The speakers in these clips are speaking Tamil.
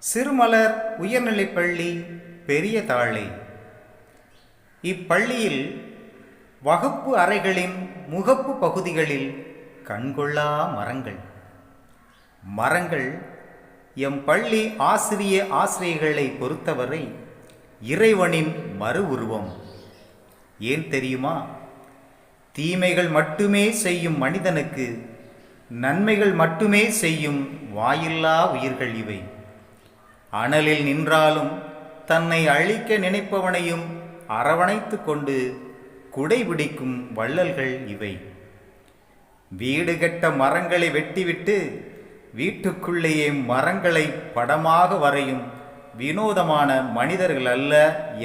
சிறுமலர் உயர்நிலைப்பள்ளி பெரிய தாழை. இப்பள்ளியில் வகுப்பு அறைகளின் முகப்பு பகுதிகளில் கண்கொள்ளா மரங்கள் எம் பள்ளி ஆசிரியர்களை பொறுத்தவரை இறைவனின் மறு உருவம். ஏன் தெரியுமா? தீமைகள் மட்டுமே செய்யும் மனிதனுக்கு நன்மைகள் மட்டுமே செய்யும் வாயில்லா உயிர்கள் இவை. அனலில் நின்றாலும் தன்னை அழிக்க நினைப்பவனையும் அரவணைத்து கொண்டு குடைபிடிக்கும் வள்ளல்கள் இவை. வீடு கட்ட மரங்களை வெட்டிவிட்டு வீட்டுக்குள்ளேயே மரங்களை படமாக வரையும் வினோதமான மனிதர்கள் அல்ல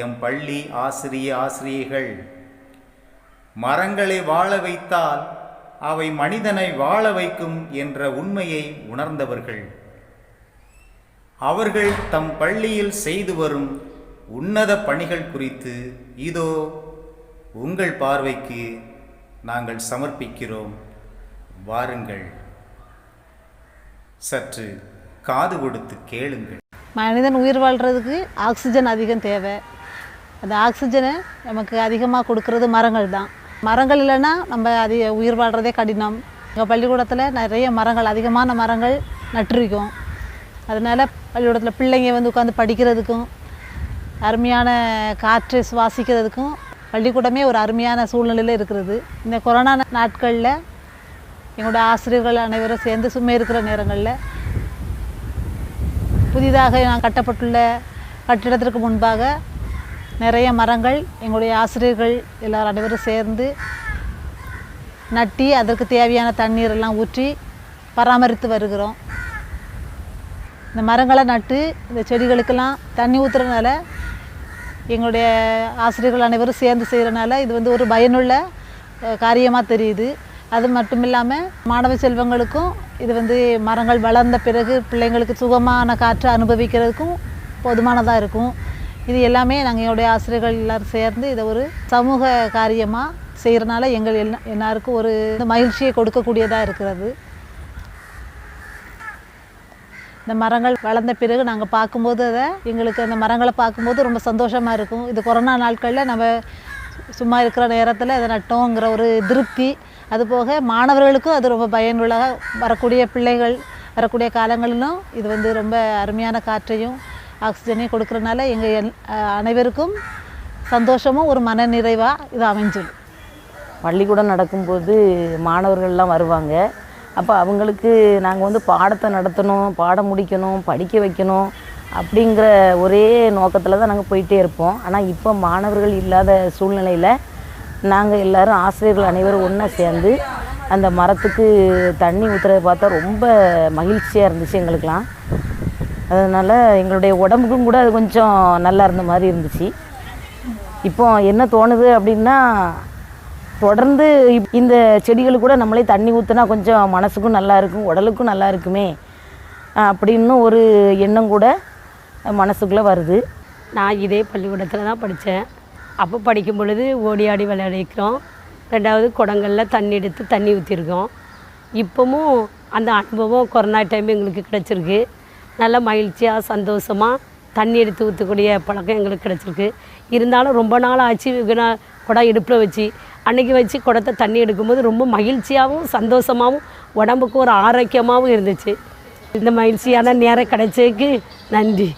எம் பள்ளி ஆசிரியர்கள். மரங்களை வாழ வைத்தால் அவை மனிதனை வாழ வைக்கும் என்ற உண்மையை உணர்ந்தவர்கள். அவர்கள் தம் பள்ளியில் செய்து வரும் உன்னத பணிகள் குறித்து இதோ உங்கள் பார்வைக்கு நாங்கள் சமர்ப்பிக்கிறோம். வாருங்கள், சற்று காது கொடுத்து கேளுங்கள். மனிதன் உயிர் வாழ்கிறதுக்கு ஆக்சிஜன் அதிகம் தேவை. அந்த ஆக்சிஜனை நமக்கு அதிகமாக கொடுக்கறது மரங்கள் தான். மரங்கள் இல்லைன்னா நம்ம உயிர் வாழ்கிறதே கடினம். எங்கள் பள்ளிக்கூடத்தில் நிறைய மரங்கள், அதிகமான மரங்கள் நட்டிருக்கோம். அதனால் பள்ளிக்கூடத்தில் பிள்ளைங்க உட்காந்து படிக்கிறதுக்கும் அருமையான காற்றை சுவாசிக்கிறதுக்கும் பள்ளிக்கூடமே ஒரு அருமையான சூழ்நிலையில் இருக்கிறது. இந்த கொரோனா நாட்களில் எங்களோட ஆசிரியர்கள் அனைவரும் சேர்ந்து சும்மா இருக்கிற நேரங்களில் புதிதாக நான் கட்டப்பட்டுள்ள கட்டிடத்திற்கு முன்பாக நிறைய மரங்கள் எங்களுடைய ஆசிரியர்கள் எல்லோரும் அனைவரும் சேர்ந்து நட்டி அதற்கு தேவையான தண்ணீரெல்லாம் ஊற்றி பராமரித்து வருகிறோம். இந்த மரங்களை நட்டு இந்த செடிகளுக்கெல்லாம் தண்ணி ஊற்றுறதுனால எங்களுடைய ஆசிரியர்கள் அனைவரும் சேர்ந்து செய்கிறனால இது ஒரு பயனுள்ள காரியமாக தெரியுது. அது மட்டும் இல்லாமல் மாணவ செல்வங்களுக்கும் இது மரங்கள் வளர்ந்த பிறகு பிள்ளைங்களுக்கு சுகமான காற்றை அனுபவிக்கிறதுக்கும் போதுமானதாக இருக்கும். இது எல்லாமே நாங்கள் எங்களுடைய ஆசிரியர்கள் எல்லோரும் சேர்ந்து இதை ஒரு சமூக காரியமாக செய்கிறனால எங்கள் எல்லாருக்கும் ஒரு மகிழ்ச்சியை கொடுக்கக்கூடியதாக இருக்கிறது. இந்த மரங்கள் வளர்ந்த பிறகு நாங்கள் பார்க்கும்போது எங்களுக்கு அந்த மரங்களை பார்க்கும்போது ரொம்ப சந்தோஷமாக இருக்கும். இது கொரோனா நாட்களில் நம்ம சும்மா இருக்கிற நேரத்தில் அதை நட்டோங்கிற ஒரு திருப்தி, அதுபோக மாணவர்களுக்கும் அது ரொம்ப பயனுள்ளதாக வரக்கூடிய பிள்ளைகள் வரக்கூடிய காலங்களிலும் இது ரொம்ப அருமையான காற்றையும் ஆக்சிஜனையும் கொடுக்குறதுனால எங்கள் அனைவருக்கும் சந்தோஷமும் ஒரு மன நிறைவாக இது அமைஞ்சிடும். பள்ளிக்கூடம் நடக்கும்போது மாணவர்கள்லாம் வருவாங்க. அப்போ அவங்களுக்கு நாங்கள் பாடத்தை நடத்தணும், பாடம் முடிக்கணும், படிக்க வைக்கணும் அப்படிங்கிற ஒரே நோக்கத்தில் தான் நாங்கள் போயிட்டே இருப்போம். ஆனால் இப்போ மாணவர்கள் இல்லாத சூழ்நிலையில் நாங்கள் எல்லோரும் ஆசிரியர்கள் அனைவரும் ஒன்றா சேர்ந்து அந்த மரத்துக்கு தண்ணி ஊற்றுறதை பார்த்தா ரொம்ப மகிழ்ச்சியாக இருந்துச்சு எங்களுக்கெலாம். அதனால் எங்களுடைய உடம்புக்கும் கூட அது கொஞ்சம் நல்லா இருந்த மாதிரி இருந்துச்சு. இப்போ என்ன தோணுது அப்படின்னா, தொடர்ந்து இந்த செடிகளுக்கு கூட நம்மளே தண்ணி ஊற்றினா கொஞ்சம் மனசுக்கும் நல்லா இருக்கும், உடலுக்கும் நல்லா இருக்குமே அப்படின்னு ஒரு எண்ணம் கூட மனசுக்குள்ளே வருது. நான் இதே பள்ளிக்கூடத்தில் தான் படித்தேன். அப்போ படிக்கும் பொழுது ஓடி ஆடி விளையாடிக்கிறோம். ரெண்டாவது குடங்களில் தண்ணி எடுத்து தண்ணி ஊற்றிருக்கோம். இப்போவும் அந்த அனுபவம் கொரோனா டைம் எங்களுக்கு கிடச்சிருக்கு. நல்ல மகிழ்ச்சியாக சந்தோஷமாக தண்ணி எடுத்து ஊற்றக்கூடிய பழக்கம் எங்களுக்கு கிடச்சிருக்கு. இருந்தாலும் ரொம்ப நாள் ஆச்சு குடம் இடுப்பில் வச்சு அன்றைக்கி வச்சு குடத்தை தண்ணி எடுக்கும்போது ரொம்ப மகிழ்ச்சியாகவும் சந்தோஷமாகவும் உடம்புக்கு ஒரு ஆரோக்கியமாகவும் இருந்துச்சு. இந்த மகிழ்ச்சியான நேரம் கிடைச்சதுக்கு நன்றி.